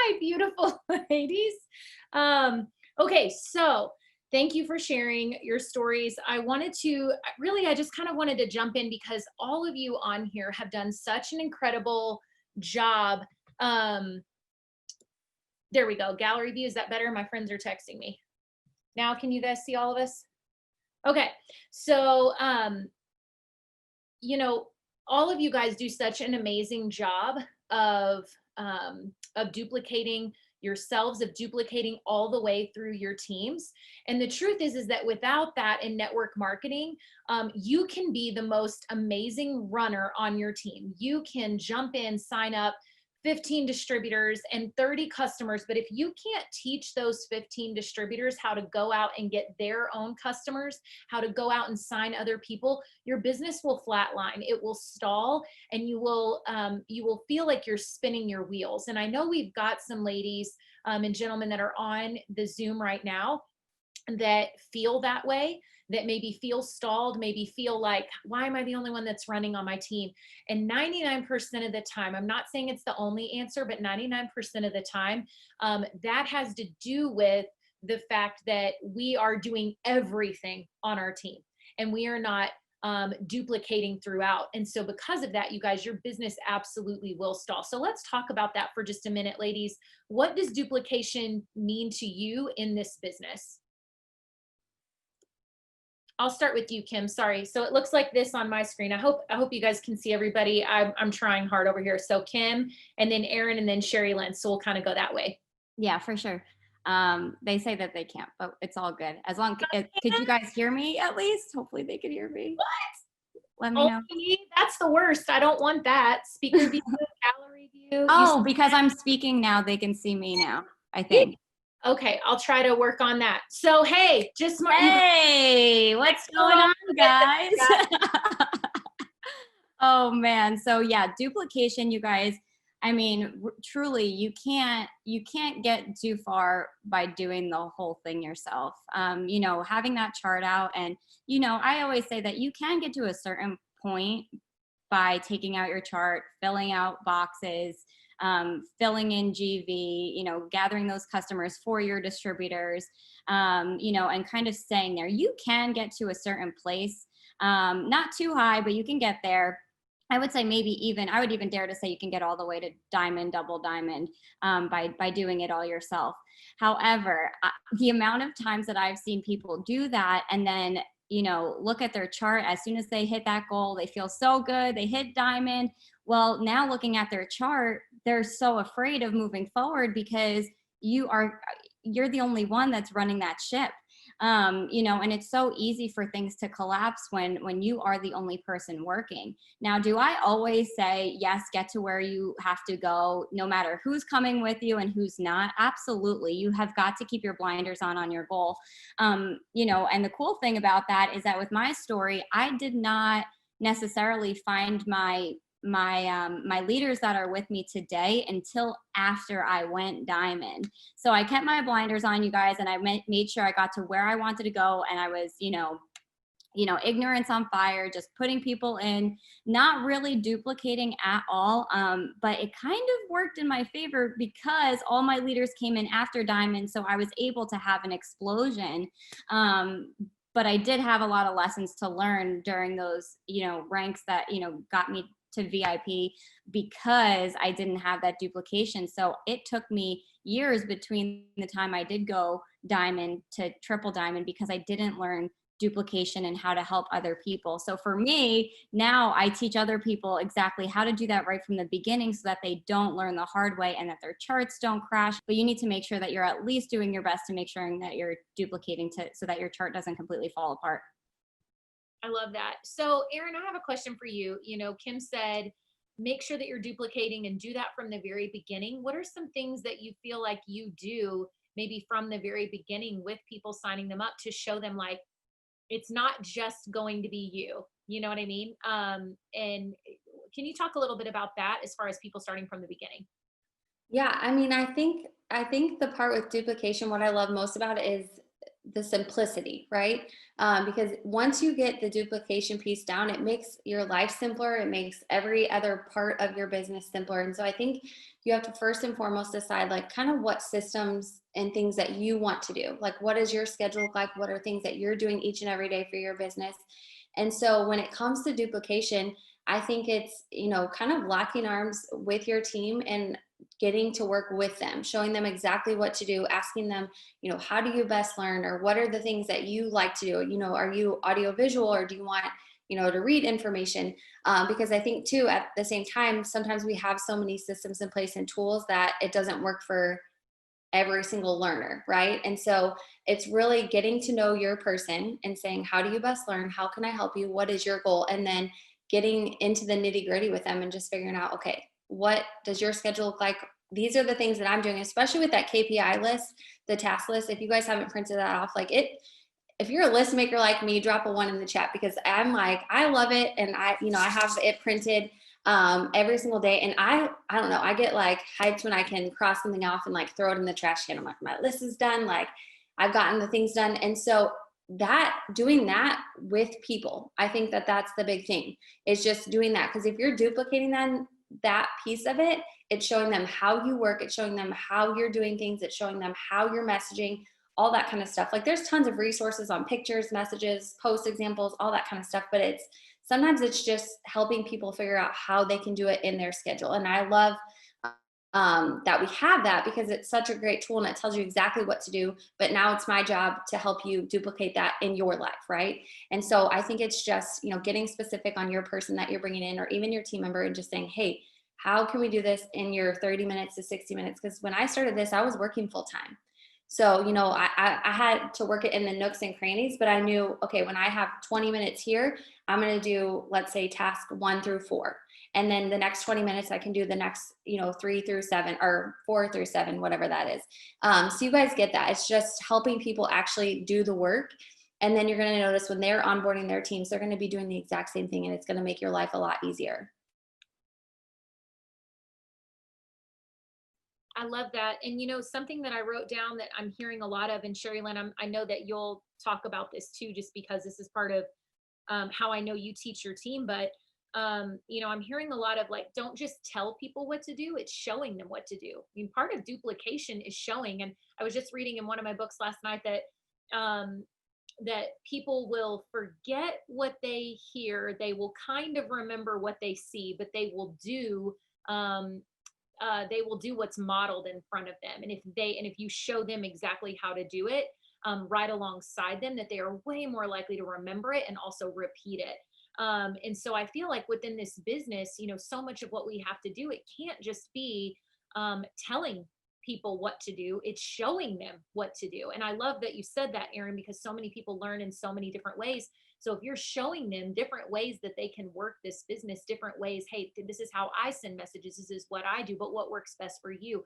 Hi, beautiful ladies. Okay, so thank you for sharing your stories. I just kind of wanted to jump in because all of you on here have done such an incredible job. Um, there we go. Gallery view. Is that better? My friends are texting me. Now, can you guys see all of us? Okay. So, you know, all of you guys do such an amazing job of duplicating yourselves, of duplicating all the way through your teams. And the truth is that without that in network marketing, you can be the most amazing runner on your team. You can jump in, sign up 15 distributors and 30 customers. But if you can't teach those 15 distributors how to go out and get their own customers, how to go out and sign other people, your business will flatline. It will stall, and you will feel like you're spinning your wheels. And I know we've got some ladies and gentlemen that are on the Zoom right now that feel that way, that maybe feel stalled, maybe feel like, why am I the only one that's running on my team? And 99% of the time, I'm not saying it's the only answer, but 99% of the time, that has to do with the fact that we are doing everything on our team and we are not duplicating throughout. And so because of that, you guys, your business absolutely will stall. So let's talk about that for just a minute, ladies. What does duplication mean to you in this business? I'll start with you, Kim. Sorry. So it looks like this on my screen. I hope you guys can see everybody. I'm trying hard over here. So Kim, and then Aaron, and then Sherry Lynn. So we'll kind of go that way. Yeah, for sure. They say that they can't, but it's all good. As long as, could you guys hear me at least? Hopefully they could hear me. What? Let me know. That's the worst. I don't want that. Speaker view, gallery view. Oh, because I'm speaking now, they can see me now, I think. Okay, I'll try to work on that. So, hey, hey, what's going on, guys? Oh man, so yeah, duplication, you guys. I mean, truly, you can't get too far by doing the whole thing yourself. You know, having that chart out, and you know, I always say that you can get to a certain point by taking out your chart, filling out boxes, filling in GV, you know, gathering those customers for your distributors, you know, and kind of staying there. You can get to a certain place, not too high, but you can get there. I would say I would even dare to say you can get all the way to diamond, double diamond, by doing it all yourself. However, the amount of times that I've seen people do that and then, you know, look at their chart, as soon as they hit that goal, they feel so good, they hit diamond. Well, now looking at their chart, they're so afraid of moving forward because you're the only one that's running that ship. You know, and it's so easy for things to collapse when you are the only person working. Now, do I always say, yes, get to where you have to go, no matter who's coming with you and who's not? Absolutely. You have got to keep your blinders on your goal. You know, and the cool thing about that is that with my story, I did not necessarily find my leaders that are with me today until after I went diamond. So I kept my blinders on, you guys, and I made sure I got to where I wanted to go. And I was, you know, ignorance on fire, just putting people in, not really duplicating at all. But it kind of worked in my favor because all my leaders came in after diamond. So I was able to have an explosion. But I did have a lot of lessons to learn during those, you know, ranks that, you know, got me to VIP because I didn't have that duplication. So it took me years between the time I did go diamond to triple diamond because I didn't learn duplication and how to help other people. So for me, now I teach other people exactly how to do that right from the beginning so that they don't learn the hard way and that their charts don't crash. But you need to make sure that you're at least doing your best to make sure that you're duplicating so that your chart doesn't completely fall apart. I love that. So Aaron, I have a question for you. You know, Kim said, make sure that you're duplicating and do that from the very beginning. What are some things that you feel like you do maybe from the very beginning with people signing them up to show them like, it's not just going to be you, you know what I mean? And can you talk a little bit about that as far as people starting from the beginning? Yeah, I mean, I think the part with duplication, what I love most about it is the simplicity, right? Because once you get the duplication piece down, it makes your life simpler. It makes every other part of your business simpler. And so I think you have to first and foremost decide like kind of what systems and things that you want to do. Like, what does your schedule look like? What are things that you're doing each and every day for your business? And so when it comes to duplication, I think it's, kind of locking arms with your team and getting to work with them, showing them exactly what to do, asking them, how do you best learn, or what are the things that you like to do? Are you audio visual, or do you want, to read information? Because I think too, at the same time, sometimes we have so many systems in place and tools that it doesn't work for every single learner, right? And so it's really getting to know your person and saying, how do you best learn? How can I help you? What is your goal? And then getting into the nitty gritty with them and just figuring out, okay, what does your schedule look like? These are the things that I'm doing, especially with that KPI list, the task list. If you guys haven't printed that off, like if you're a list maker like me, drop a 1 in the chat, because I'm like, I love it. And I have it printed every single day. And I don't know, I get like hyped when I can cross something off and like throw it in the trash can. I'm like, my list is done. Like, I've gotten the things done. And so doing that with people, I think that that's the big thing, is just doing that. Because if you're duplicating that piece of it, it's showing them how you work. It's showing them how you're doing things. It's showing them how you're messaging, all that kind of stuff. Like, there's tons of resources on pictures, messages, post examples, all that kind of stuff. But sometimes it's just helping people figure out how they can do it in their schedule. And I love that we have that, because it's such a great tool and it tells you exactly what to do. But now it's my job to help you duplicate that in your life, right? And so I think it's just, getting specific on your person that you're bringing in, or even your team member, and just saying, hey, how can we do this in your 30 minutes to 60 minutes? Because when I started this, I was working full time. So, I had to work it in the nooks and crannies, but I knew, okay, when I have 20 minutes here, I'm going to do, let's say, task 1 through 4. And then the next 20 minutes, I can do the next, 3 through 7 or 4 through 7, whatever that is. So you guys get that. It's just helping people actually do the work. And then you're going to notice when they're onboarding their teams, they're going to be doing the exact same thing, and it's going to make your life a lot easier. I love that. And something that I wrote down that I'm hearing a lot of, and Sherry Lynn, I know that you'll talk about this too, just because this is part of how I know you teach your team. But I'm hearing a lot of like, don't just tell people what to do, it's showing them what to do. I mean, part of duplication is showing. And I was just reading in one of my books last night that that people will forget what they hear, they will kind of remember what they see, but they will do what's modeled in front of them. And if you show them exactly how to do it right alongside them, that they are way more likely to remember it and also repeat it. And so I feel like within this business, so much of what we have to do, it can't just be telling people what to do, it's showing them what to do. And I love that you said that, Erin, because so many people learn in so many different ways. So if you're showing them different ways that they can work this business, different ways, hey, this is how I send messages, this is what I do, but what works best for you,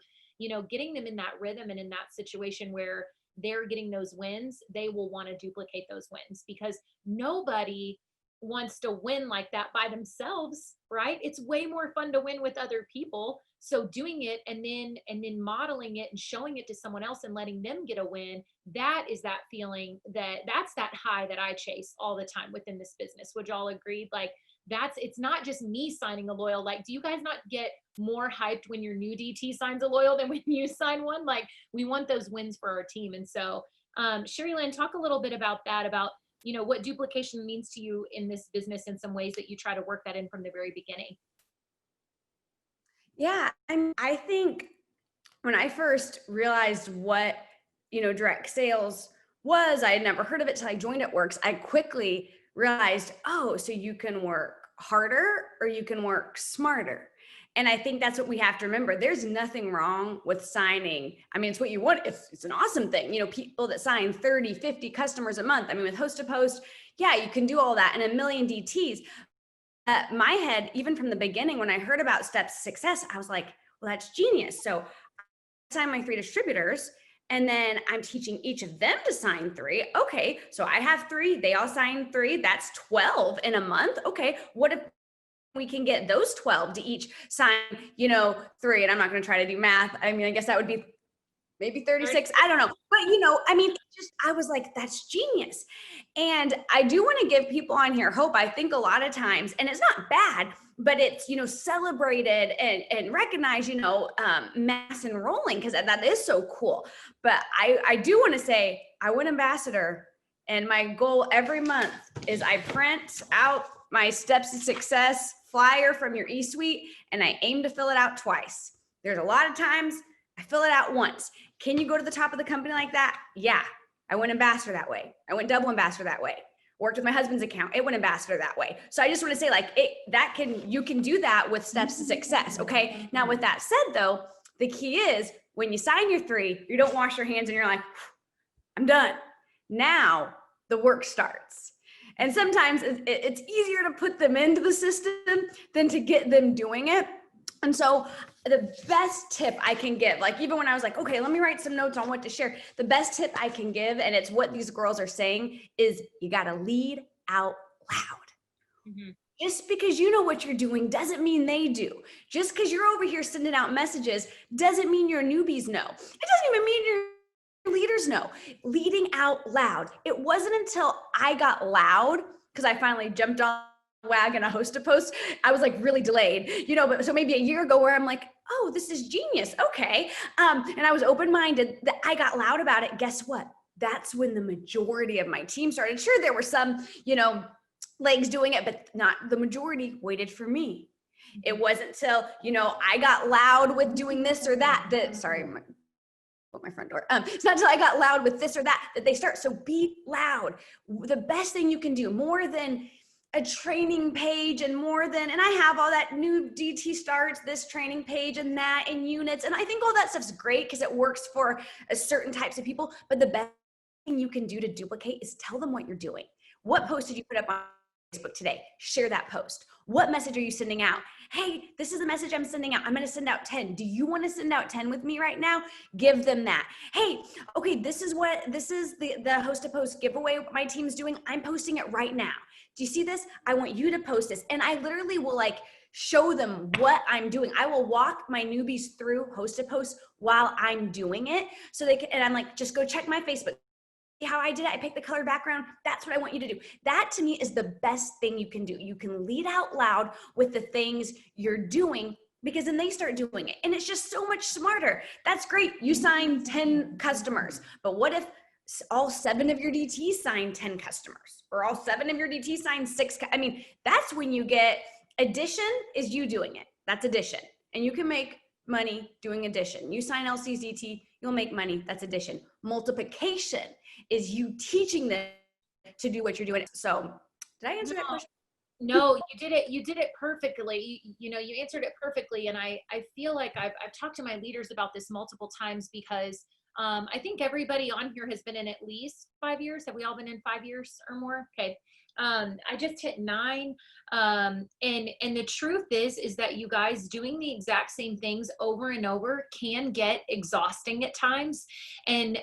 getting them in that rhythm and in that situation where they're getting those wins, they will want to duplicate those wins, because nobody wants to win like that by themselves, right? It's way more fun to win with other people. So doing it and then modeling it and showing it to someone else and letting them get a win, that is that feeling, that's that high that I chase all the time within this business. Would y'all agree? Like, it's not just me signing a loyal. Like, do you guys not get more hyped when your new DT signs a loyal than when you sign one? Like, we want those wins for our team. And so Sherry Lynn, talk a little bit about that, about what duplication means to you in this business, in some ways that you try to work that in from the very beginning. Yeah, I think when I first realized what, direct sales was, I had never heard of it till I joined at Works. I quickly realized, oh, so you can work harder or you can work smarter. And I think that's what we have to remember. There's nothing wrong with signing. I mean, it's what you want. It's an awesome thing. People that sign 30, 50 customers a month. I mean, with host to post, yeah, you can do all that and a million DTs. My head, even from the beginning, when I heard about steps to success, I was like, well, that's genius. So I sign my 3 distributors, and then I'm teaching each of them to sign 3. Okay, so I have 3, they all sign 3. That's 12 in a month. Okay, what if we can get those 12 to each sign, 3? And I'm not going to try to do math. I mean, I guess that would be maybe 36. I don't know. But I mean, I was like, that's genius. And I do want to give people on here hope. I think a lot of times, and it's not bad, but it's, celebrated and recognized, mass enrolling, because that is so cool. But I do want to say I went ambassador, and my goal every month is I print out my Steps to Success flyer from your eSuite, and I aim to fill it out twice. There's a lot of times I fill it out once. Can you go to the top of the company like that? Yeah. I went ambassador that way. I went double ambassador that way. Worked with my husband's account. It went ambassador that way. So I just want to say, you can do that with Steps to Success. Okay. Now, with that said though, the key is when you sign your 3, you don't wash your hands and you're like, I'm done. Now the work starts. And sometimes it's easier to put them into the system than to get them doing it. And so the best tip I can give, even when I was like, okay, let me write some notes on what to share. The best tip I can give, and it's what these girls are saying, is you got to lead out loud. Mm-hmm. Just because you know what you're doing doesn't mean they do. Just because you're over here sending out messages doesn't mean your newbies know. It doesn't even mean your leaders know. Leading out loud. It wasn't until I got loud, because I finally jumped on wagon, a host a post, I was really delayed, but so maybe a year ago where I'm like, oh, this is genius. Okay. And I was open-minded, that I got loud about it. Guess what? That's when the majority of my team started. Sure, there were some, legs doing it, but not the majority waited for me. It wasn't till, I got loud with doing this or that, my front door. It's not until I got loud with this or that they start. So be loud. The best thing you can do, more than a training page and I have all that new DT starts, this training page and that, and units. And I think all that stuff's great because it works for a certain types of people. But the best thing you can do to duplicate is tell them what you're doing. What post did you put up on Facebook today? Share that post. What message are you sending out? Hey, this is the message I'm sending out. I'm going to send out 10. Do you want to send out 10 with me right now? Give them that. Hey, okay, this is the host to post giveaway my team's doing. I'm posting it right now. Do you see this? I want you to post this. And I literally will show them what I'm doing. I will walk my newbies through host to post while I'm doing it. So they can, and I'm like, just go check my Facebook. See how I did it? I picked the color background. That's what I want you to do. That to me is the best thing you can do. You can lead out loud with the things you're doing, because then they start doing it. And it's just so much smarter. That's great. You sign 10 customers, but what if all 7 of your DTs sign 10 customers, or all 7 of your DTs sign 6? I mean, that's when you get addition is you doing it. That's addition. And you can make money doing addition. You sign LC's DT, you'll make money. That's addition. Multiplication is you teaching them to do what you're doing. So did I answer that question? No, you did it perfectly. You answered it perfectly. And I feel like I've talked to my leaders about this multiple times, because I think everybody on here has been in at least 5 years. Have we all been in 5 years or more? Okay. I just hit 9. And the truth is that you guys doing the exact same things over and over can get exhausting at times. And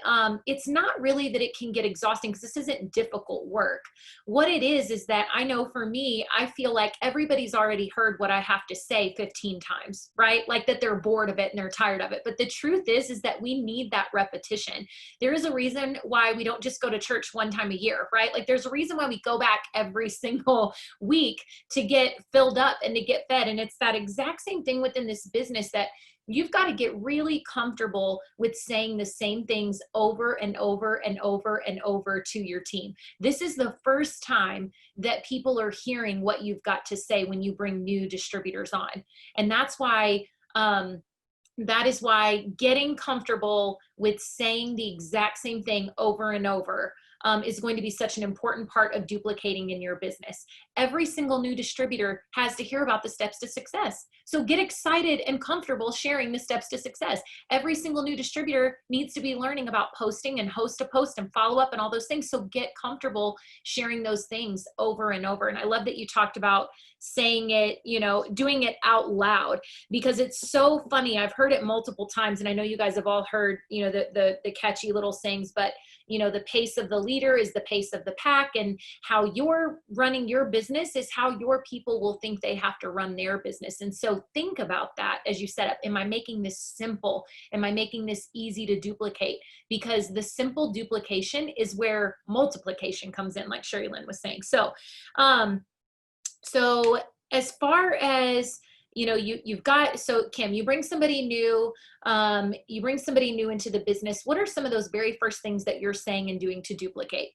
it's not really that it can get exhausting, because this isn't difficult work. What it is that I know for me, I feel like everybody's already heard what I have to say 15 times, right? Like that they're bored of it and they're tired of it. But the truth is that we need that repetition. There is a reason why we don't just go to church one time a year, right? Like there's a reason why we go back every single week to get filled up and to get fed. And it's that exact same thing within this business, that you've got to get really comfortable with saying the same things over and over and over and over to your team. This is the first time that people are hearing what you've got to say when you bring new distributors on. And that's why, that is why getting comfortable with saying the exact same thing over and over is going to be such an important part of duplicating in your business. Every single new distributor has to hear about the steps to success. So get excited and comfortable sharing the steps to success. Every single new distributor needs to be learning about posting and host to post and follow up and all those things. So get comfortable sharing those things over and over. And I love that you talked about saying it, you know, doing it out loud, because it's so funny. I've heard it multiple times, and I know you guys have all heard, you know, the catchy little sayings, but you know, the pace of the leader is the pace of the pack, and how you're running your business is how your people will think they have to run their business. And so think about that as you set up. Am I making this simple? Am I making this easy to duplicate? Because the simple duplication is where multiplication comes in, like Sherry Lynn was saying. So, so as far as, you know, you've got, so Kim, you bring somebody new, into the business. What are some of those very first things that you're saying and doing to duplicate?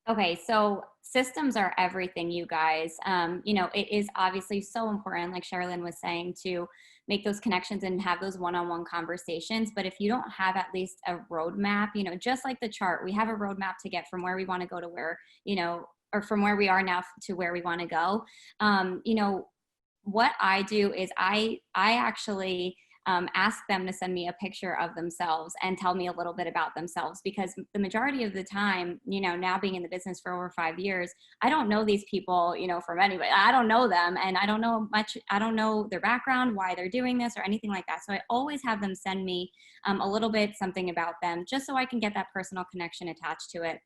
Okay, so systems are everything, you guys. You know, it is obviously so important, like Sherilyn was saying, to make those connections and have those one-on-one conversations. But if you don't have at least a roadmap, you know, just like the chart, we have a roadmap to get from where we want to go to where, you know, or from where we are now to where we want to go. You know, what I do is I actually ask them to send me a picture of themselves and tell me a little bit about themselves, because the majority of the time, you know, now being in the business for over 5 years, I don't know these people, you know, from anybody. I don't know them, and I don't know much. I don't know their background, why they're doing this or anything like that. So I always have them send me a little bit something about them, just so I can get that personal connection attached to it.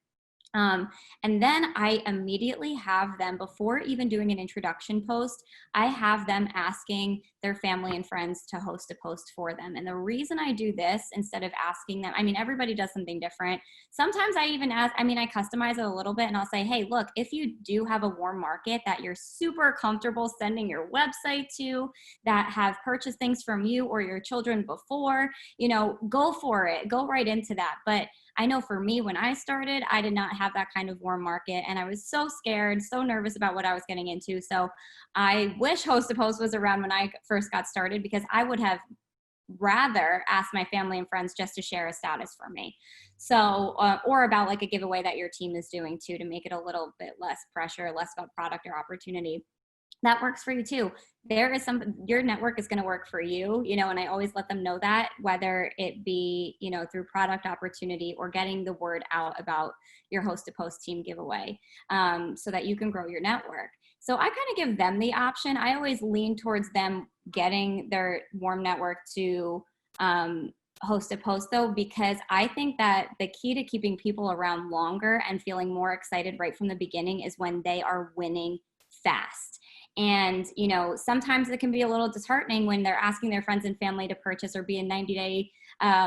And then I immediately have them, before even doing an introduction post, I have them asking their family and friends to host a post for them. And the reason I do this instead of asking them, I mean, everybody does something different. Sometimes I even ask, I mean, I customize it a little bit, and I'll say, hey, look, if you do have a warm market that you're super comfortable sending your website to, that have purchased things from you or your children before, you know, go for it, go right into that. But I know for me, when I started, I did not have that kind of warm market, and I was so scared, so nervous about what I was getting into. So I wish Host to Post was around when I first got started, because I would have rather asked my family and friends just to share a status for me. So, or about like a giveaway that your team is doing too, to make it a little bit less pressure, less about product or opportunity. That works for you too. There is your network is going to work for you, you know, and I always let them know that, whether it be, you know, through product opportunity or getting the word out about your Host to Post team giveaway, so that you can grow your network. So I kind of give them the option. I always lean towards them getting their warm network to Host to Post, though, because I think that the key to keeping people around longer and feeling more excited right from the beginning is when they are winning fast. And, you know, sometimes it can be a little disheartening when they're asking their friends and family to purchase or be a 90-day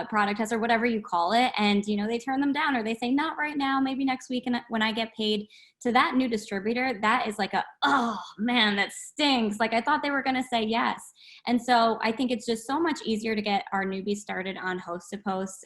product test or whatever you call it. And, you know, they turn them down, or they say, not right now, maybe next week. And when I get paid, to that new distributor, that is like oh man, that stinks. Like, I thought they were going to say yes. And so I think it's just so much easier to get our newbies started on Host to Post.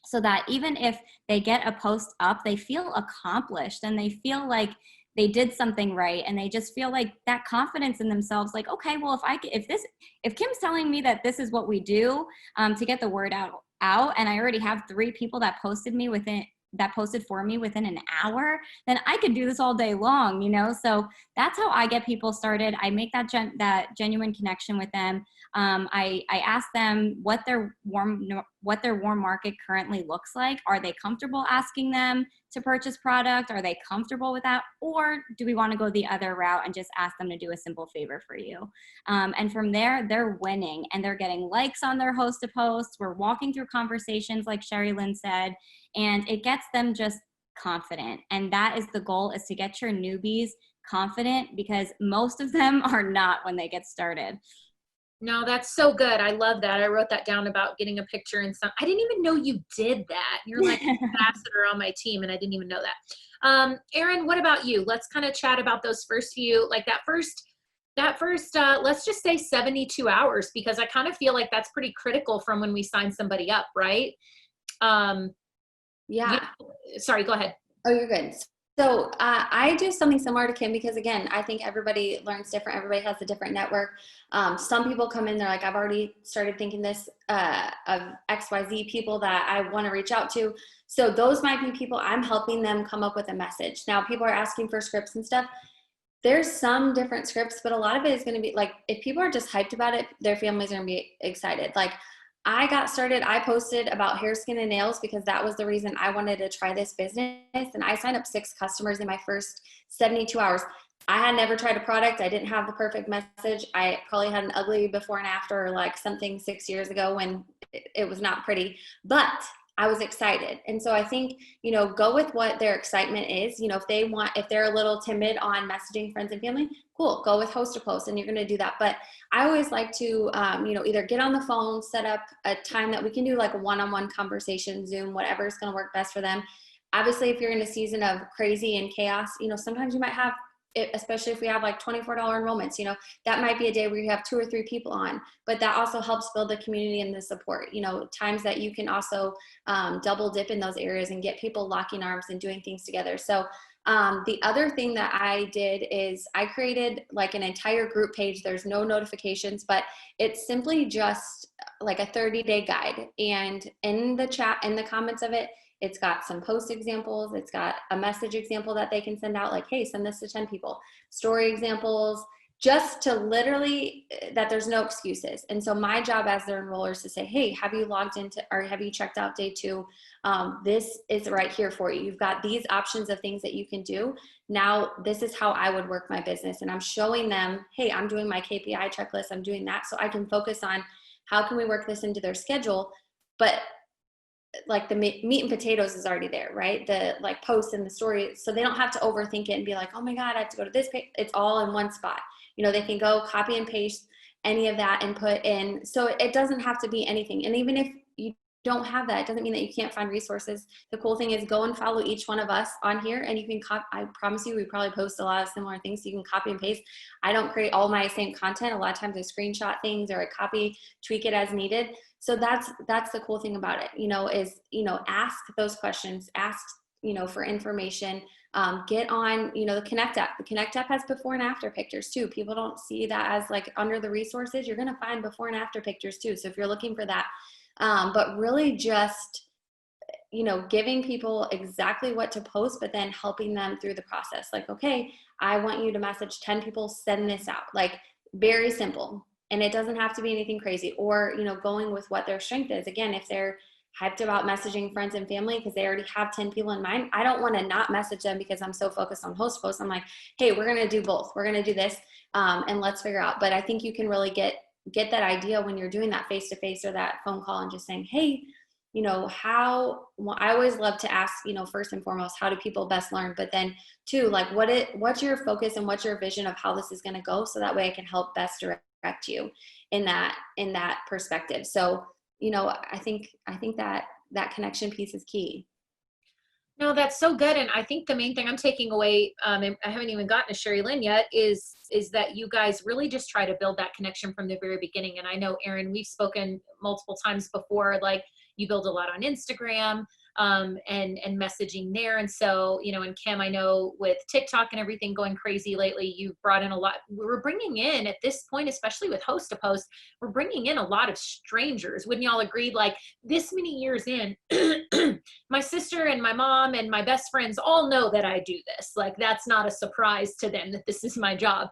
So that even if they get a post up, they feel accomplished and they feel like they did something right, and they just feel like that confidence in themselves, like, okay, well, if Kim's telling me that this is what we do to get the word out, and I already have 3 people that posted for me within an hour, then I could do this all day long, you know? So that's how I get people started. I make that genuine connection with them. I ask them what their warm market currently looks like. Are they comfortable asking them to purchase product? Are they comfortable with that? Or do we want to go the other route and just ask them to do a simple favor for you? And from there, they're winning, and they're getting likes on their Host to Posts. We're walking through conversations, like Sherry Lynn said, and it gets them just confident. And that is the goal, is to get your newbies confident, because most of them are not when they get started. No, that's so good. I love that. I wrote that down about getting a picture and some. I didn't even know you did that. You're like an ambassador on my team, and I didn't even know that. Erin, what about you? Let's kind of chat about those first few, like that first, let's just say 72 hours, because I kind of feel like that's pretty critical from when we sign somebody up, right? Yeah. Sorry, go ahead. Oh, you're good. So I do something similar to Kim, because again, I think everybody learns different. Everybody has a different network. Some people come in, they're like, I've already started thinking this of XYZ people that I want to reach out to. So those might be people I'm helping them come up with a message. Now, people are asking for scripts and stuff. There's some different scripts, but a lot of it is going to be like, if people are just hyped about it, their families are going to be excited. Like, I got started, I posted about hair, skin, and nails because that was the reason I wanted to try this business. And I signed up 6 customers in my first 72 hours. I had never tried a product. I didn't have the perfect message. I probably had an ugly before and after, like something 6 years ago when it was not pretty, but I was excited. And so I think, you know, go with what their excitement is. You know, if they're a little timid on messaging friends and family, cool, go with host to post, and you're going to do that. But I always like to, you know, either get on the phone, set up a time that we can do like a one-on-one conversation, Zoom, whatever is going to work best for them. Obviously, if you're in a season of crazy and chaos, you know, sometimes you might have, especially if we have like $24 enrollments, you know, that might be a day where you have 2 or 3 people on, but that also helps build the community and the support, you know, times that you can also double dip in those areas and get people locking arms and doing things together. So the other thing that I did is I created like an entire group page. There's no notifications, but it's simply just like a 30-day guide. And in the chat, in the comments of it, it's got some post examples. It's got a message example that they can send out, like, hey, send this to 10 people. Story examples, just to literally, that there's no excuses. And so my job as their enroller is to say, hey, have you logged into, or have you checked out day 2? This is right here for you. You've got these options of things that you can do. Now, this is how I would work my business. And I'm showing them, hey, I'm doing my KPI checklist. I'm doing that so I can focus on how can we work this into their schedule. But like the meat and potatoes is already there, right? The like posts and the story. So they don't have to overthink it and be like, oh my God, I have to go to this page. It's all in one spot. You know, they can go copy and paste any of that and put in. So it doesn't have to be anything. And even if you don't have that, it doesn't mean that you can't find resources. The cool thing is go and follow each one of us on here, and you can I promise you, we probably post a lot of similar things. So you can copy and paste. I don't create all my same content. A lot of times I screenshot things or I copy, tweak it as needed. So that's the cool thing about it, you know, is, you know, ask those questions, ask, you know, for information, get on, you know, the Connect app. The Connect app has before and after pictures too. People don't see that as like under the resources. You're going to find before and after pictures too. So if you're looking for that, but really just, you know, giving people exactly what to post, but then helping them through the process. Like, okay, I want you to message 10 people, send this out. Like, very simple. And it doesn't have to be anything crazy, or, you know, going with what their strength is. Again, if they're hyped about messaging friends and family because they already have 10 people in mind, I don't want to not message them because I'm so focused on host posts. I'm like, hey, we're going to do both. We're going to do this, and let's figure out. But I think you can really get that idea when you're doing that face-to-face or that phone call and just saying, hey, you know, I always love to ask, you know, first and foremost, how do people best learn? But then two, like what's your focus and what's your vision of how this is going to go? So that way I can help best direct you in that perspective. So, you know, I think that connection piece is key. No, that's so good. And I think the main thing I'm taking away, and I haven't even gotten to Sherry Lynn yet, is that you guys really just try to build that connection from the very beginning. And I know, Erin, we've spoken multiple times before, like you build a lot on Instagram, and messaging there. And so, you know, and Kim, I know with TikTok and everything going crazy lately, you've brought in a lot. We're bringing in at this point, especially with host to post, we're bringing in a lot of strangers. Wouldn't y'all agree? Like this many years in, my sister and my mom and my best friends all know that I do this. Like that's not a surprise to them that this is my job.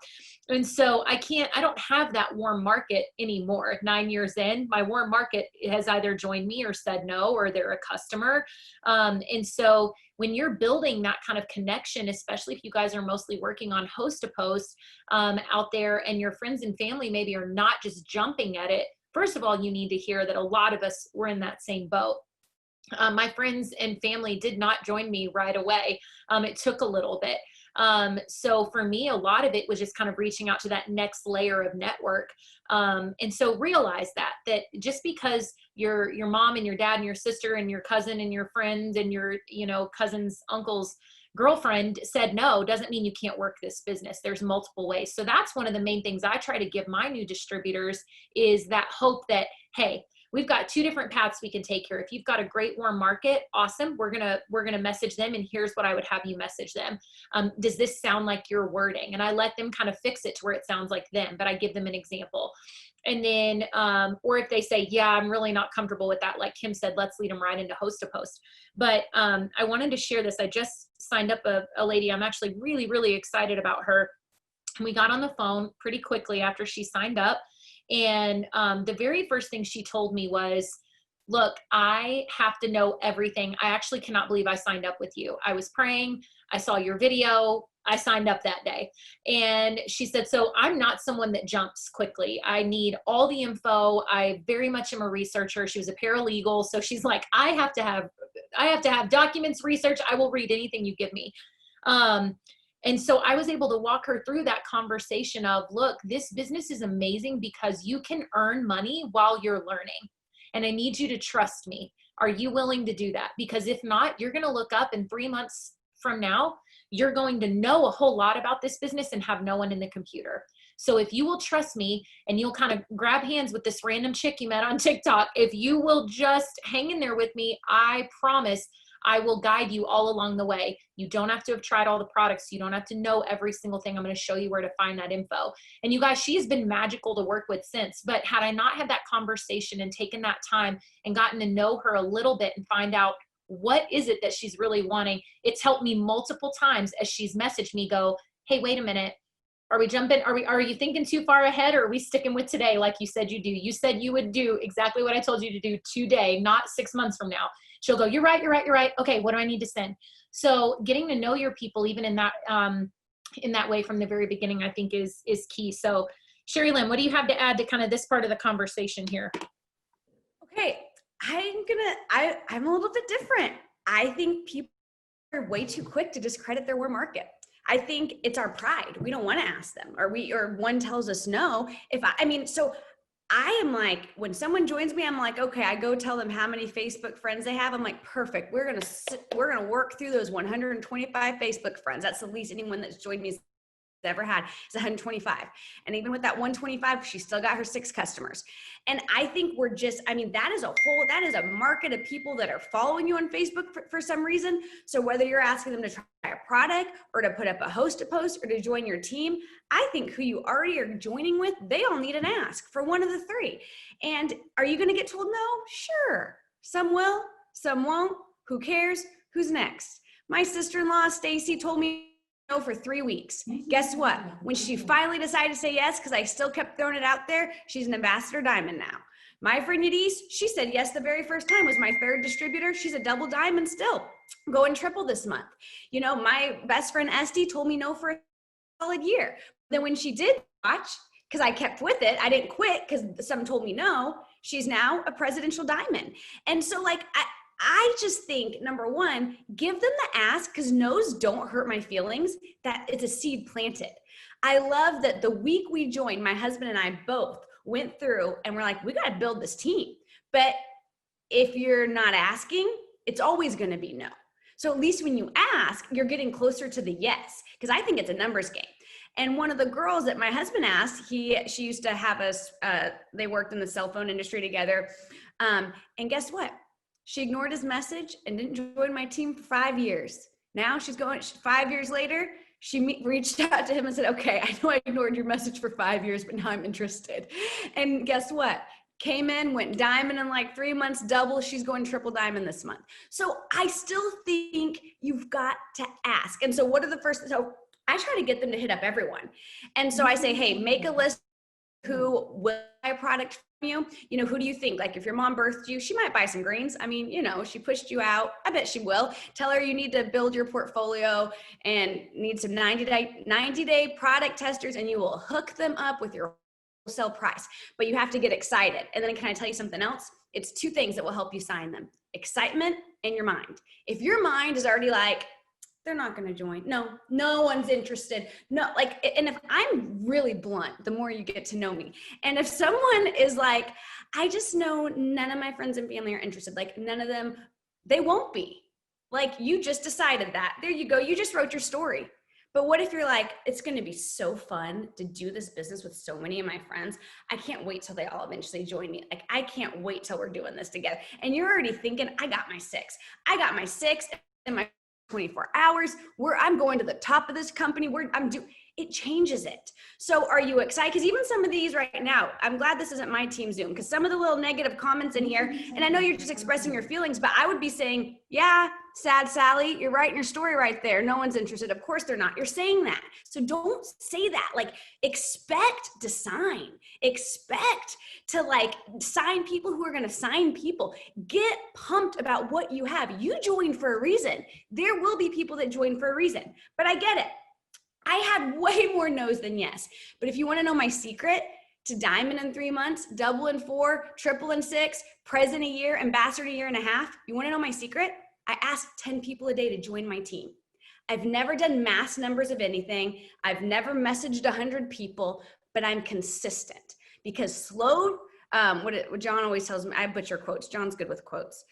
And so I don't have that warm market anymore. 9 years in, my warm market has either joined me or said no, or they're a customer. And so when you're building that kind of connection, especially if you guys are mostly working on host to post out there, and your friends and family maybe are not just jumping at it, first of all, you need to hear that a lot of us were in that same boat. My friends and family did not join me right away. It took a little bit. So for me, a lot of it was just kind of reaching out to that next layer of network. And so realize that just because your mom and your dad and your sister and your cousin and your friend and your, you know, cousin's uncle's girlfriend said no, doesn't mean you can't work this business. There's multiple ways. So that's one of the main things I try to give my new distributors, is that hope that, hey, we've got 2 different paths we can take here. If you've got a great warm market, awesome. We're gonna message them, and here's what I would have you message them. Does this sound like your wording? And I let them kind of fix it to where it sounds like them, but I give them an example. And then, or if they say, yeah, I'm really not comfortable with that, like Kim said, let's lead them right into host to post. But I wanted to share this. I just signed up a lady. I'm actually really, really excited about her. We got on the phone pretty quickly after she signed up. And the very first thing she told me was, look, I have to know everything. I actually cannot believe I signed up with you. I was praying. I saw your video. I signed up that day. And she said, so I'm not someone that jumps quickly. I need all the info. I very much am a researcher. She was a paralegal. So she's like, I have to have documents, research. I will read anything you give me. And so I was able to walk her through that conversation of, look, this business is amazing because you can earn money while you're learning. And I need you to trust me. Are you willing to do that? Because if not, you're going to look up in 3 months from now, you're going to know a whole lot about this business and have no one in the computer. So if you will trust me and you'll kind of grab hands with this random chick you met on TikTok, if you will just hang in there with me, I promise I will guide you all along the way. You don't have to have tried all the products. You don't have to know every single thing. I'm going to show you where to find that info. And you guys, she has been magical to work with since. But had I not had that conversation and taken that time and gotten to know her a little bit and find out what is it that she's really wanting, it's helped me multiple times as she's messaged me, go, hey, wait a minute. Are we jumping? Are you thinking too far ahead, or are we sticking with today like you said you do? You said you would do exactly what I told you to do today, not 6 months from now. She'll go, you're right. Okay, what do I need to send? So getting to know your people, even in that way from the very beginning, I think is key. So Sherry Lynn, what do you have to add to kind of this part of the conversation here? Okay, I'm a little bit different. I think people are way too quick to discredit their warm market. I think it's our pride. We don't want to ask them, or one tells us no. So I am like, when someone joins me, I'm like, okay, I go tell them how many Facebook friends they have. I'm like, perfect. We're going to work through those 125 Facebook friends. That's the least anyone that's joined me has ever had, is 125. And even with that 125, she still got her 6 customers. And I think that is a market of people that are following you on Facebook for some reason. So whether you're asking them to try a product or to put up a post or to join your team, I think who you already are joining with, they all need an ask for one of the 3. And are you going to get told no? Sure. Some will, some won't. Who cares? Who's next? My sister-in-law, Stacy, told me no for 3 weeks. Guess what? When she finally decided to say yes, because I still kept throwing it out there, she's an ambassador diamond now. My friend Yadis, she said yes the very first time, was my 3rd distributor. She's a double diamond still, going triple this month. You know, my best friend Esty told me no for a solid year. Then when she did watch, because I kept with it, I didn't quit because someone told me no, she's now a presidential diamond. And so I just think, number one, give them the ask, because no's don't hurt my feelings, that it's a seed planted. I love that the week we joined, my husband and I both went through and we're like, we got to build this team. But if you're not asking, it's always going to be no. So at least when you ask, you're getting closer to the yes, because I think it's a numbers game. And one of the girls that my husband asked, she used to have us, they worked in the cell phone industry together. And guess what? She ignored his message and didn't join my team for 5 years. Now 5 years later, she reached out to him and said, okay, I know I ignored your message for 5 years, but now I'm interested. And guess what? Came in, went diamond in like 3 months, double. She's going triple diamond this month. So I still think you've got to ask. And so so I try to get them to hit up everyone. And so I say, hey, make a list who will buy a product from you. You know, who do you think? Like if your mom birthed you, she might buy some greens. I mean, you know, she pushed you out. I bet she will. Tell her you need to build your portfolio and need some 90-day product testers, and you will hook them up with your wholesale price. But you have to get excited. And then can I tell you something else? It's 2 things that will help you sign them: excitement and your mind. If your mind is already like, they're not going to join. No one's interested. No, and if I'm really blunt, the more you get to know me. And if someone is like, I just know none of my friends and family are interested, like none of them, they won't be. Like you just decided that. There you go. You just wrote your story. But what if you're like, it's going to be so fun to do this business with so many of my friends. I can't wait till they all eventually join me. Like, I can't wait till we're doing this together. And you're already thinking, I got my 6 and my 24 hours. I'm going to the top of this company. It changes it. So are you excited? Because even some of these right now, I'm glad this isn't my team Zoom, because some of the little negative comments in here, and I know you're just expressing your feelings, but I would be saying, yeah, sad Sally, you're writing your story right there. No one's interested. Of course they're not. You're saying that. So don't say that. Like, expect to sign. Expect to sign people who are going to sign people. Get pumped about what you have. You joined for a reason. There will be people that join for a reason. But I get it. I had way more no's than yes. But if you want to know my secret to diamond in 3 months, double in 4, triple in 6, president a year, ambassador a year and a half, you want to know my secret? I asked 10 people a day to join my team. I've never done mass numbers of anything. I've never messaged 100 people, but I'm consistent because what John always tells me, I butcher quotes. John's good with quotes.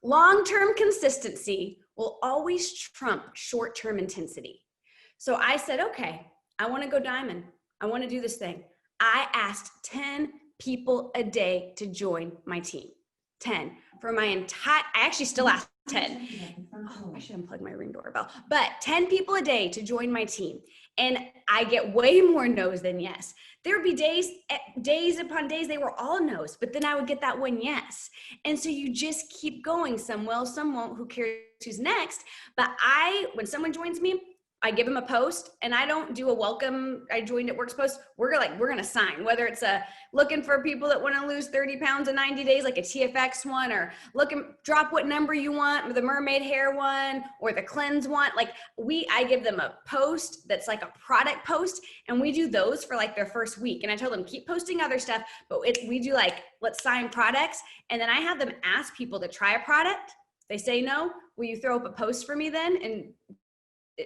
Long-term consistency will always trump short-term intensity. So I said, okay, I want to go diamond. I want to do this thing. I asked 10 people a day to join my team. 10 for my I actually still ask 10. Oh, I should unplug my Ring doorbell. But 10 people a day to join my team. And I get way more no's than yes. There would be days upon days, they were all no's, but then I would get that one yes. And so you just keep going. Some will, some won't, who cares who's next. But when someone joins me, I give them a post, and I don't do a welcome, I joined at Works post. We're going to sign, whether it's looking for people that want to lose 30 pounds in 90 days, like a TFX one, or drop what number you want, or the mermaid hair one, or the cleanse one. I give them a post that's like a product post, and we do those for like their first week. And I tell them, keep posting other stuff, but we do let's sign products. And then I have them ask people to try a product. They say no, will you throw up a post for me then? And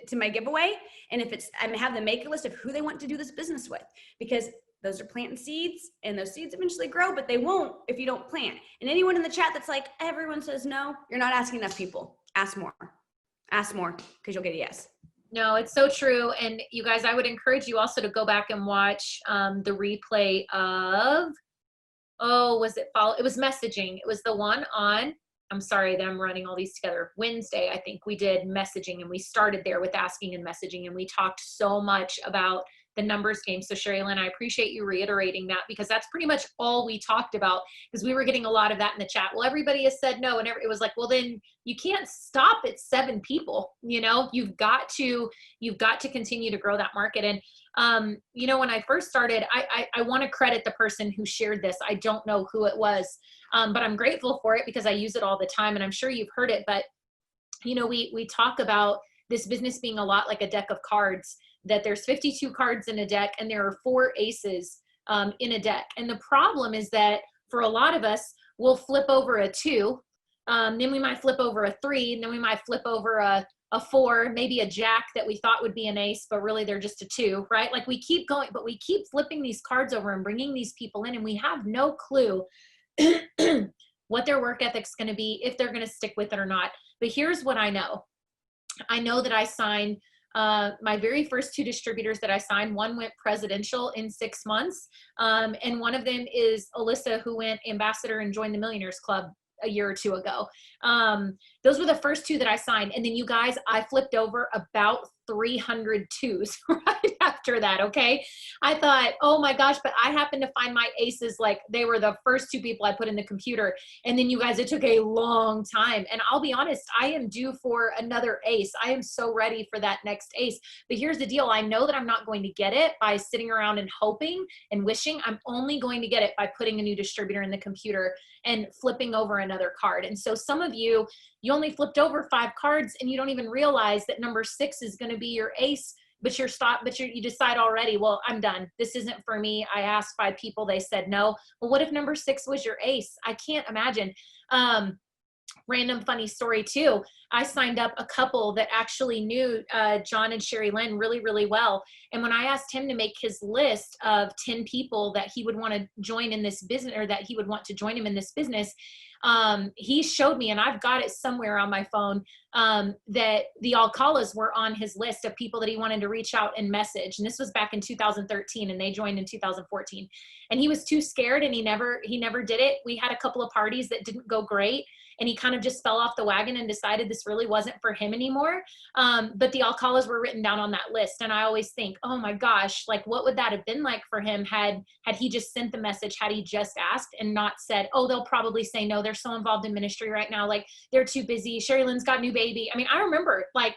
to my giveaway. And if I have them make a list of who they want to do this business with, because those are planting seeds, and those seeds eventually grow, but they won't if you don't plant. And anyone in the chat that's like, everyone says no, you're not asking enough people. Ask more, because you'll get a yes. No, it's so true. And you guys, I would encourage you also to go back and watch the replay of, it was messaging. It was the one on, I'm sorry that I'm running all these together. Wednesday, I think we did messaging, and we started there with asking and messaging, and we talked so much about the numbers game. So Sherry Lynn, I appreciate you reiterating that, because that's pretty much all we talked about, because we were getting a lot of that in the chat. Well, everybody has said no, and it was like, well, then you can't stop at 7 people. You've got to continue to grow that market. And when I first started, I want to credit the person who shared this. I don't know who it was, but I'm grateful for it because I use it all the time, and I'm sure you've heard it. But we talk about this business being a lot like a deck of cards, that there's 52 cards in a deck, and there are 4 aces in a deck. And the problem is that for a lot of us, we'll flip over a 2, then we might flip over a 3, and then we might flip over a 4, maybe a jack that we thought would be an ace, but really they're just a 2, right? Like we keep going, but we keep flipping these cards over and bringing these people in, and we have no clue what their work ethic's going to be, if they're going to stick with it or not. But here's what I know. I know that I signed my very first 2 distributors that I signed. One went presidential in 6 months. And one of them is Alyssa, who went ambassador and joined the Millionaires Club a year or 2 ago. Those were the first 2 that I signed. And then you guys, I flipped over about 300 twos right after that. Okay. I thought, oh my gosh, but I happened to find my aces. Like they were the first 2 people I put in the computer. And then you guys, it took a long time. And I'll be honest, I am due for another ace. I am so ready for that next ace. But here's the deal. I know that I'm not going to get it by sitting around and hoping and wishing. I'm only going to get it by putting a new distributor in the computer and flipping over another card. And so some of you only flipped over 5 cards, and you don't even realize that number 6 is going to be your ace, but you decide already, well, I'm done. This isn't for me. I asked 5 people. They said no. Well, what if number 6 was your ace? I can't imagine. Random funny story too. I signed up a couple that actually knew John and Sherry Lynn really, really well. And when I asked him to make his list of 10 people that he would want to join in this business, or that he would want to join him in this business, he showed me, and I've got it somewhere on my phone, that the Alcalas were on his list of people that he wanted to reach out and message. And this was back in 2013, and they joined in 2014. And he was too scared, and he never did it. We had a couple of parties that didn't go great, and he kind of just fell off the wagon and decided this really wasn't for him anymore. But the Alcalas were written down on that list. And I always think, oh my gosh, like what would that have been like for him had he just sent the message, had he just asked and not said, oh, they'll probably say no, they're so involved in ministry right now, like they're too busy, Sherry Lynn's got a new baby. I mean, I remember like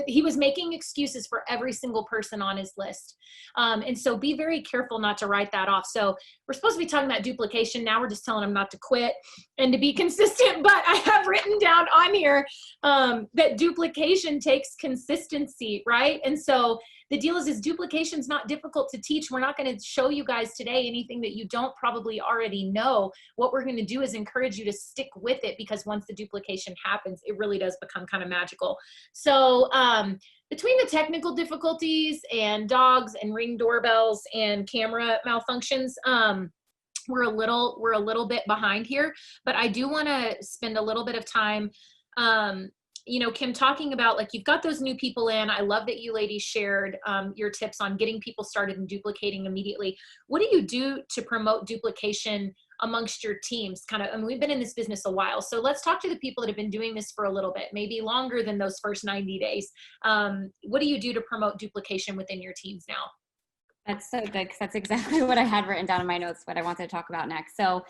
he was making excuses for every single person on his list. And so be very careful not to write that off. So we're supposed to be talking about duplication. Now we're just telling them not to quit and to be consistent consistent, but I have written down on here that duplication takes consistency, right? And so the deal is duplication is not difficult to teach. We're not going to show you guys today anything that you don't probably already know. What we're going to do is encourage you to stick with it, because once the duplication happens, it really does become kind of magical. So between the technical difficulties and dogs and Ring doorbells and camera malfunctions, we're a little bit behind here, but I do want to spend a little bit of time, you know, Kim, talking about, like, you've got those new people in. I love that you ladies shared your tips on getting people started and duplicating immediately. What do you do to promote duplication amongst your teams? Kind of, I mean, we've been in this business a while, so let's talk to the people that have been doing this for a little bit, maybe longer than those first 90 days. What do you do to promote duplication within your teams now? That's so good, because that's exactly what I had written down in my notes, what I wanted to talk about next. So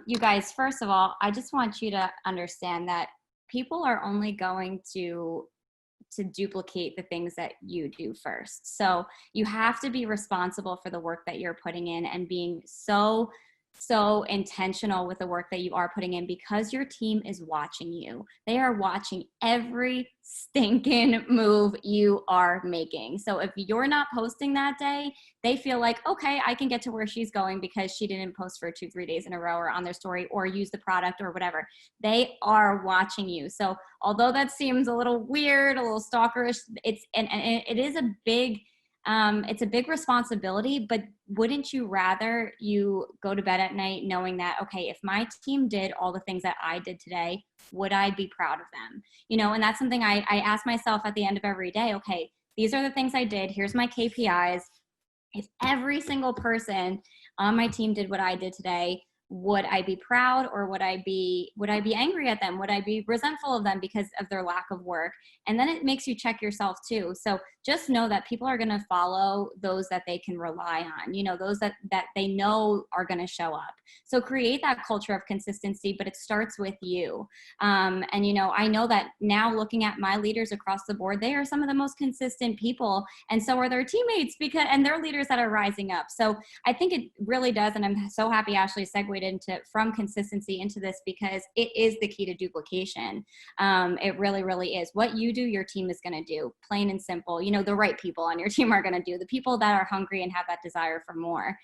you guys, first of all, I just want you to understand that people are only going to duplicate the things that you do first. So you have to be responsible for the work that you're putting in, and being so intentional with the work that you are putting in, because your team is watching you. They are watching every stinking move you are making. So if you're not posting that day, they feel like, okay, I can get to where she's going because she didn't post for 2-3 days in a row, or on their story, or use the product, or whatever. They are watching you. So although that seems a little weird, a little stalkerish, and it is a big, it's a big responsibility, but wouldn't you rather you go to bed at night knowing that, okay, if my team did all the things that I did today, would I be proud of them? You know, and that's something I ask myself at the end of every day. Okay, these are the things I did. Here's my KPIs. If every single person on my team did what I did today, would I be proud, or would I be angry at them? Would I be resentful of them because of their lack of work? And then it makes you check yourself too. So just know that people are going to follow those that they can rely on, you know, those that they know are going to show up. So create that culture of consistency, but it starts with you. And, you know, I know that now, looking at my leaders across the board, they are some of the most consistent people, and so are their teammates, and they're leaders that are rising up. So I think it really does. And I'm so happy Ashley segued from consistency into this, because it is the key to duplication. It really, really is. What you do, your team is going to do, plain and simple. You know, the right people on your team are going to do, the people that are hungry and have that desire for more.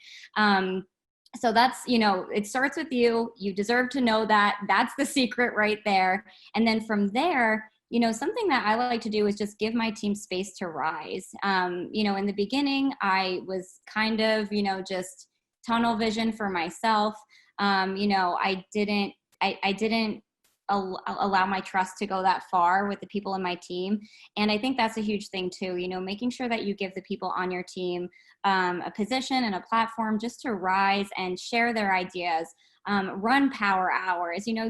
So that's, you know, it starts with you. You deserve to know that. That's the secret right there. And then from there, you know, something that I like to do is just give my team space to rise. You know, in the beginning, I was kind of, you know, just tunnel vision for myself. You know, I didn't allow my trust to go that far with the people in my team. And I think that's a huge thing too, you know, making sure that you give the people on your team a position and a platform just to rise and share their ideas. Run power hours, you know,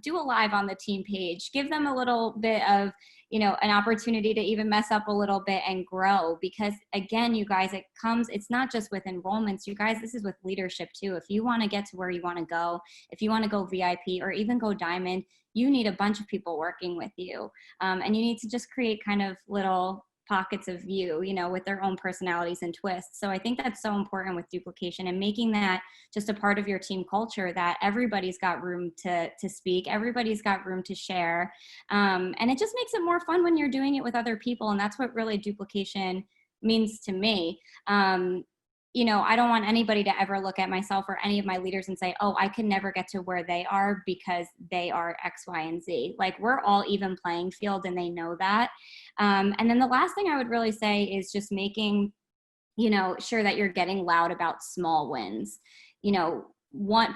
do a live on the team page, give them a little bit of, you know, an opportunity to even mess up a little bit and grow. Because again, you guys, it's not just with enrollments, you guys, this is with leadership too. If you want to get to where you want to go, if you want to go VIP or even go diamond, you need a bunch of people working with you. And you need to just create kind of little pockets of you know, with their own personalities and twists. So I think that's so important with duplication, and making that just a part of your team culture, that everybody's got room to speak, everybody's got room to share. And it just makes it more fun when you're doing it with other people. And that's what really duplication means to me. You know, I don't want anybody to ever look at myself or any of my leaders and say, oh, I can never get to where they are because they are X, Y, and Z. Like, we're all even playing field, and they know that. And then the last thing I would really say is just making, you know, sure that you're getting loud about small wins. You know,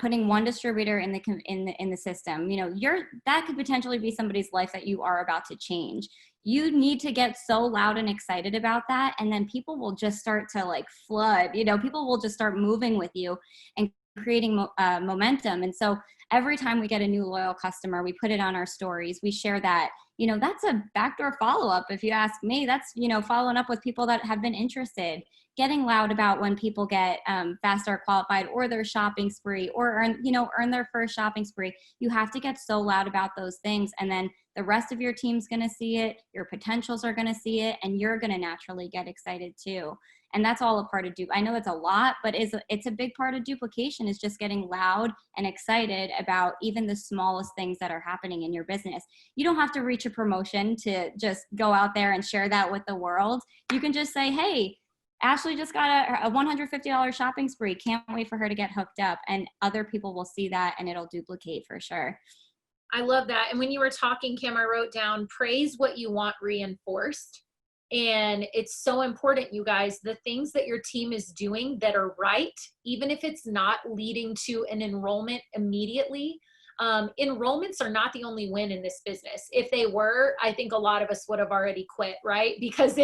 putting one distributor in the system, you know, that could potentially be somebody's life that you are about to change. You need to get so loud and excited about that, and then people will just start to like flood. You know, people will just start moving with you and creating momentum. And so every time we get a new loyal customer, we put it on our stories. We share that. You know, that's a backdoor follow-up. If you ask me, that's, you know, following up with people that have been interested. getting loud about when people get fast start qualified or their shopping spree or earn their first shopping spree. You have to get so loud about those things, and then the rest of your team's going to see it, your potentials are going to see it, and you're going to naturally get excited too. And that's all a part of I know it's a lot, but it's a big part of duplication, is just getting loud and excited about even the smallest things that are happening in your business. You don't have to reach a promotion to just go out there and share that with the world. You can just say, hey, Ashley just got a $150 shopping spree. Can't wait for her to get hooked up. And other people will see that, and it'll duplicate for sure. I love that. And when you were talking, Kim, I wrote down, praise what you want reinforced. And it's so important, you guys, the things that your team is doing that are right, even if it's not leading to an enrollment immediately. Enrollments are not the only win in this business. If they were, I think a lot of us would have already quit, right? Because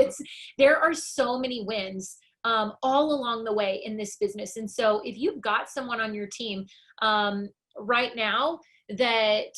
there are so many wins all along the way in this business. And so if you've got someone on your team right now that,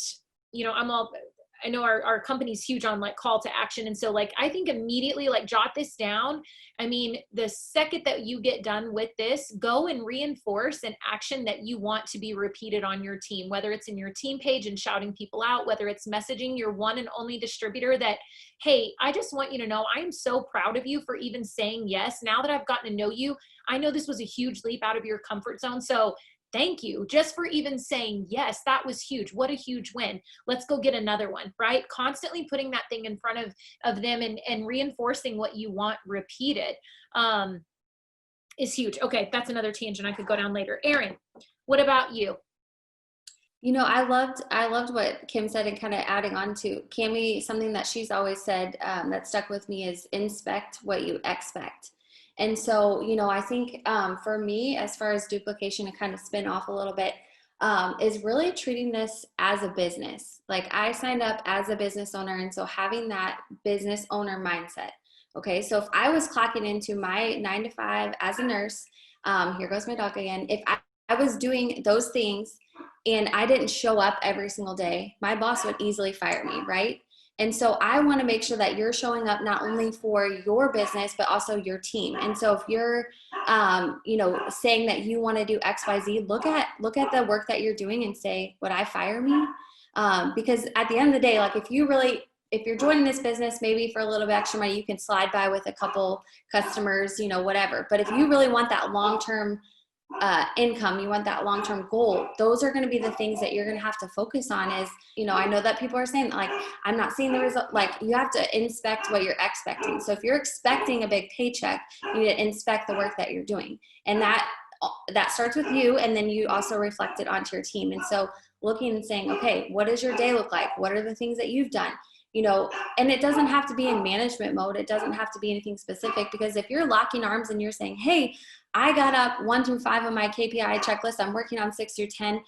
I know our company's huge on like call to action. And so like, I think immediately like jot this down. I mean, the second that you get done with this, go and reinforce an action that you want to be repeated on your team, whether it's in your team page and shouting people out, whether it's messaging your one and only distributor that, hey, I just want you to know, I am so proud of you for even saying yes. Now that I've gotten to know you, I know this was a huge leap out of your comfort zone. So thank you just for even saying yes. That was huge. What a huge win. Let's go get another one, right? Constantly putting that thing in front of them and reinforcing what you want repeated is huge. Okay, that's another tangent I could go down later. Erin, what about you? I loved what Kim said, and kind of adding on to Cami, something that she's always said that stuck with me is inspect what you expect. And so, I think for me, as far as duplication, to kind of spin off a little bit, is really treating this as a business. Like, I signed up as a business owner, and so having that business owner mindset. Okay, so if I was clocking into my 9 to 5 as a nurse, here goes my dog again. If I was doing those things and I didn't show up every single day, my boss would easily fire me, right? And so I want to make sure that you're showing up not only for your business, but also your team. And so if you're, saying that you want to do X, Y, Z, look at the work that you're doing and say, would I fire me? Because at the end of the day, like if you're joining this business, maybe for a little bit extra money, you can slide by with a couple customers, whatever. But if you really want that long-term income, you want that long-term goal, those are going to be the things that you're going to have to focus on. Is, I know that people are saying like, I'm not seeing the result. Like, you have to inspect what you're expecting. So if you're expecting a big paycheck, you need to inspect the work that you're doing. And that starts with you. And then you also reflect it onto your team. And so looking and saying, okay, what does your day look like? What are the things that you've done? And it doesn't have to be in management mode. It doesn't have to be anything specific, because if you're locking arms and you're saying, hey, I got up 1 through 5 on my KPI checklist, I'm working on 6 through 10,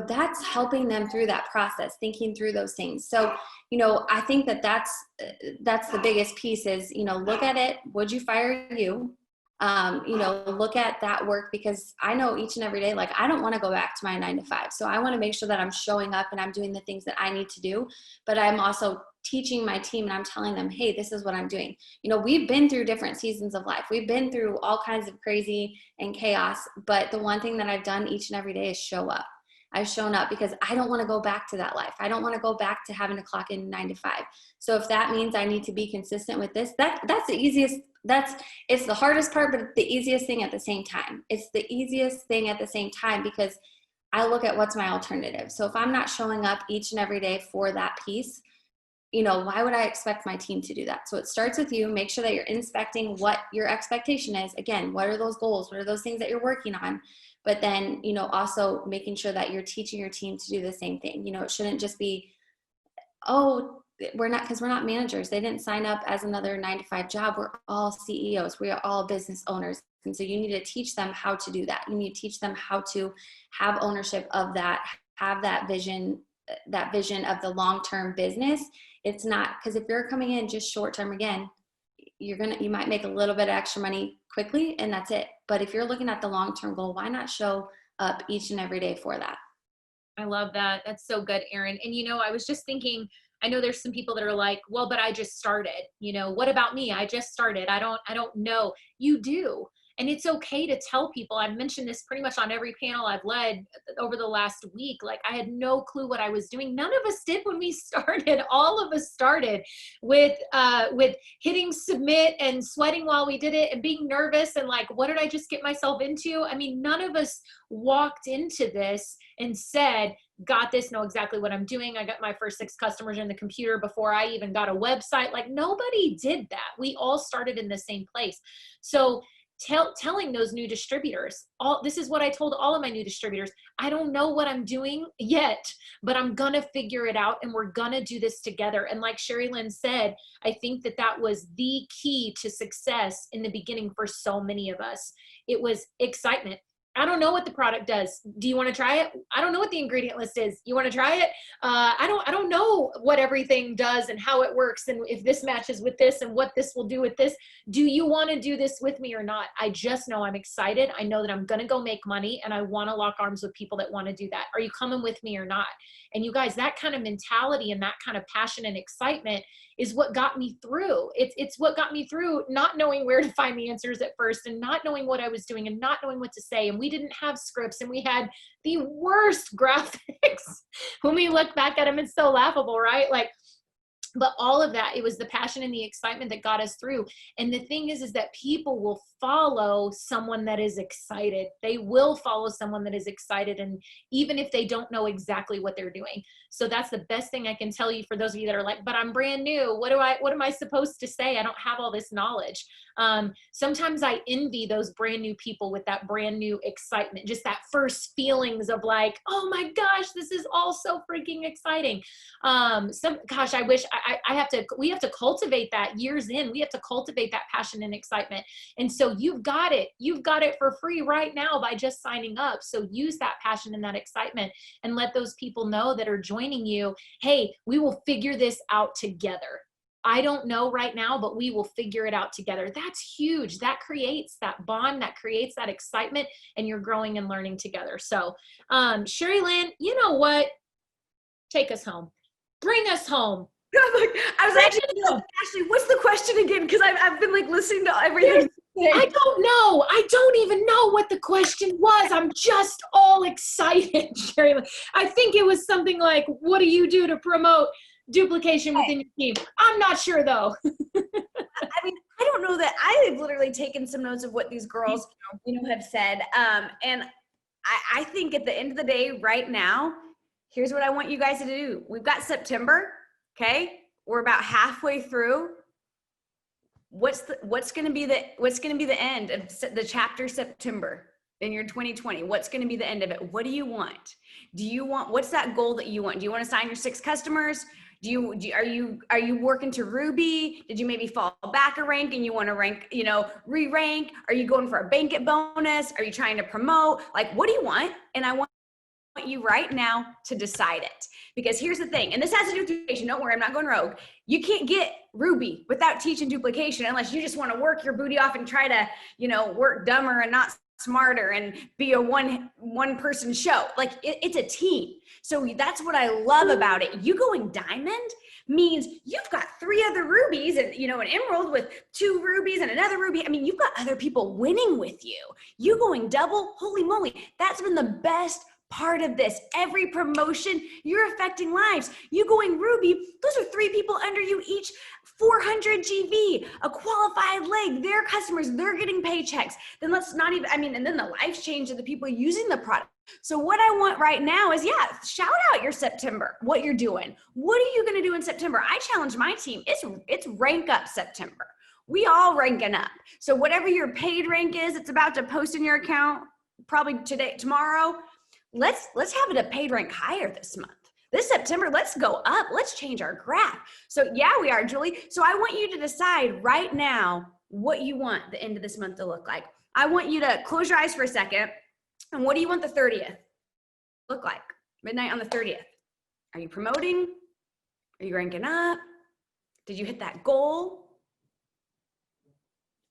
that's helping them through that process, thinking through those things. So, I think that's the biggest piece is, look at it. Would you fire you? Look at that work, because I know each and every day, like, I don't want to go back to my 9 to 5. So I want to make sure that I'm showing up and I'm doing the things that I need to do, but I'm also teaching my team and I'm telling them, hey, this is what I'm doing. We've been through different seasons of life. We've been through all kinds of crazy and chaos, but the one thing that I've done each and every day is show up. I've shown up because I don't want to go back to that life. I don't want to go back to having to clock in 9 to 5. So if that means I need to be consistent with this, that's the easiest. It's the hardest part, but the easiest thing at the same time. It's the easiest thing at the same time, because I look at what's my alternative. So if I'm not showing up each and every day for that piece, why would I expect my team to do that? So it starts with you. Make sure that you're inspecting what your expectation is. Again, what are those goals? What are those things that you're working on? But then, also making sure that you're teaching your team to do the same thing. It shouldn't just be, oh, we're not managers. They didn't sign up as another 9 to 5 job. We're all CEOs. We are all business owners. And so you need to teach them how to do that. You need to teach them how to have ownership of that, have that vision of the long-term business. It's not, because if you're coming in just short-term, again, you might make a little bit of extra money quickly and that's it. But if you're looking at the long-term goal, why not show up each and every day for that? I love that. That's so good, Erin. And I was just thinking, I know there's some people that are like, well, but I just started, what about me? I just started. I don't know. You do. And it's okay to tell people. I've mentioned this pretty much on every panel I've led over the last week. Like, I had no clue what I was doing. None of us did when we started. All of us started with hitting submit and sweating while we did it and being nervous and like, what did I just get myself into? I mean, none of us walked into this and said, got this, know exactly what I'm doing. I got my first 6 customers in the computer before I even got a website. Like, nobody did that. We all started in the same place. So telling those new distributors, this is what I told all of my new distributors. I don't know what I'm doing yet, but I'm gonna figure it out and we're gonna do this together. And like Sherry Lynn said, I think that was the key to success in the beginning for so many of us. It was excitement. I don't know what the product does. Do you want to try it? I don't know what the ingredient list is. You want to try it? I don't know what everything does and how it works and if this matches with this and what this will do with this. Do you want to do this with me or not? I just know I'm excited. I know that I'm going to go make money and I want to lock arms with people that want to do that. Are you coming with me or not? And you guys, that kind of mentality and that kind of passion and excitement is what got me through. It's what got me through not knowing where to find the answers at first and not knowing what I was doing and not knowing what to say. And we didn't have scripts and we had the worst graphics. When we look back at them, it's so laughable, right? Like, but all of that, it was the passion and the excitement that got us through. And the thing is that people will follow someone that is excited. They will follow someone that is excited. And even if they don't know exactly what they're doing. So that's the best thing I can tell you for those of you that are like, but I'm brand new. What am I supposed to say? I don't have all this knowledge. Sometimes I envy those brand new people with that brand new excitement, just that first feelings of like, oh my gosh, this is all so freaking exciting. Gosh, I wish we have to cultivate that years in. We have to cultivate that passion and excitement. And so you've got it for free right now by just signing up. So use that passion and that excitement and let those people know that are joining you, hey, we will figure this out together. I don't know right now, but we will figure it out together. That's huge. That creates that bond, that creates that excitement, and you're growing and learning together. So, Sherry Lynn, you know what? Take us home. Bring us home. I was actually, what's the question again? Because I've been like listening to everything. I don't know. I don't even know what the question was. I'm just all excited, Sherry Lynn. I think it was something like, what do you do to promote duplication within your team? I'm not sure though. I mean, I don't know that I've literally taken some notes of what these girls, have said. And I think at the end of the day, right now, here's what I want you guys to do. We've got September. Okay. We're about halfway through. What's going to be the end of the chapter September in your 2020? What's going to be the end of it? What do you want? What's that goal that you want? Do you want to sign your 6 customers? Are you working to Ruby? Did you maybe fall back a rank and you want to rank, re-rank? Are you going for a banquet bonus? Are you trying to promote? Like, what do you want? And I want you right now to decide it, because here's the thing, and this has to do with duplication. Don't worry, I'm not going rogue. You can't get Ruby without teaching duplication unless you just want to work your booty off and try to, work dumber and not smarter and be a one person show. Like it's a team. So that's what I love about it. You going diamond means you've got 3 other rubies and, an emerald with 2 rubies and another ruby. I mean, you've got other people winning with you. You going double, holy moly. That's been the best part of this. Every promotion, you're affecting lives. You going Ruby, those are 3 people under you, each 400 GV, a qualified leg, their customers, they're getting paychecks. Then and then the life change of the people using the product. So what I want right now is, shout out your September, what you're doing. What are you going to do in September? I challenge my team. It's rank up September. We all ranking up. So whatever your paid rank is, it's about to post in your account, probably tomorrow. Let's have it a paid rank higher this month. This September, let's go up. Let's change our graph. So yeah, we are, Julie. So I want you to decide right now what you want the end of this month to look like. I want you to close your eyes for a second. And what do you want the 30th look like? Midnight on the 30th. Are you promoting? Are you ranking up? Did you hit that goal?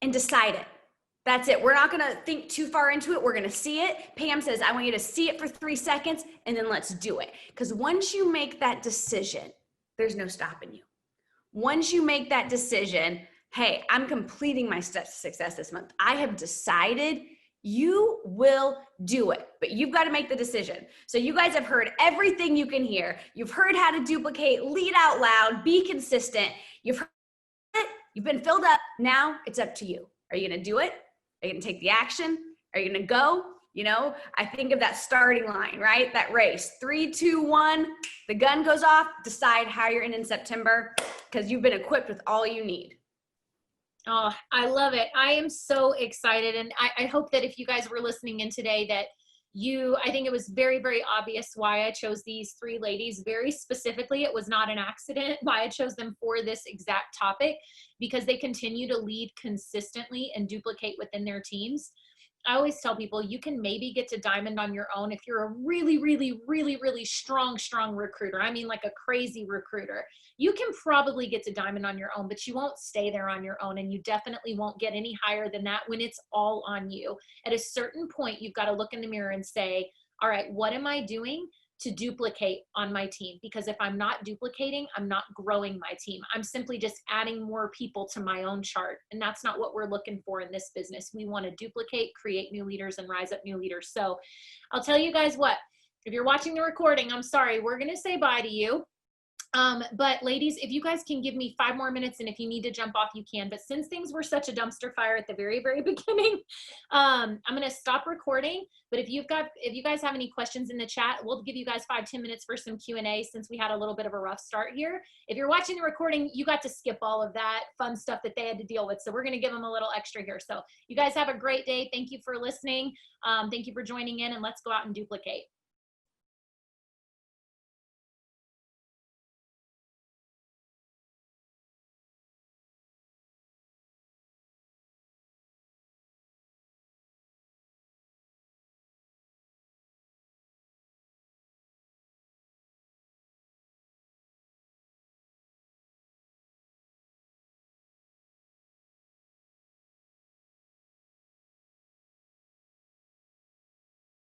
And decide it. That's it. We're not going to think too far into it. We're going to see it. Pam says, I want you to see it for 3 seconds and then let's do it. Because once you make that decision, there's no stopping you. Once you make that decision, hey, I'm completing my steps to success this month. I have decided, you will do it, but you've got to make the decision. So you guys have heard everything you can hear. You've heard how to duplicate, lead out loud, be consistent. You've heard it. You've been filled up. Now it's up to you. Are you going to do it? Are you going to take the action? Are you going to go? You know, I think of that starting line, right? That race, 3, 2, 1, the gun goes off, decide how you're in September, because you've been equipped with all you need. Oh, I love it. I am so excited. And I hope that if you guys were listening in today that I think it was very, very obvious why I chose these 3 ladies very specifically. It was not an accident why I chose them for this exact topic, because they continue to lead consistently and duplicate within their teams. I always tell people you can maybe get to diamond on your own if you're a really, really, really, really strong recruiter. I mean, like a crazy recruiter. You can probably get to diamond on your own, but you won't stay there on your own. And you definitely won't get any higher than that when it's all on you. At a certain point, you've got to look in the mirror and say, all right, what am I doing to duplicate on my team? Because if I'm not duplicating, I'm not growing my team. I'm simply just adding more people to my own chart. And that's not what we're looking for in this business. We want to duplicate, create new leaders, and rise up new leaders. So I'll tell you guys what, if you're watching the recording, I'm sorry, we're going to say bye to you. But ladies, if you guys can give me 5 more minutes, and if you need to jump off, you can. But since things were such a dumpster fire at the very, very beginning, I'm going to stop recording. But if you guys have any questions in the chat, we'll give you guys 5-10 minutes for some Q&A, since we had a little bit of a rough start here. If you're watching the recording, you got to skip all of that fun stuff that they had to deal with. So we're going to give them a little extra here. So you guys have a great day. Thank you for listening. Thank you for joining in, and let's go out and duplicate.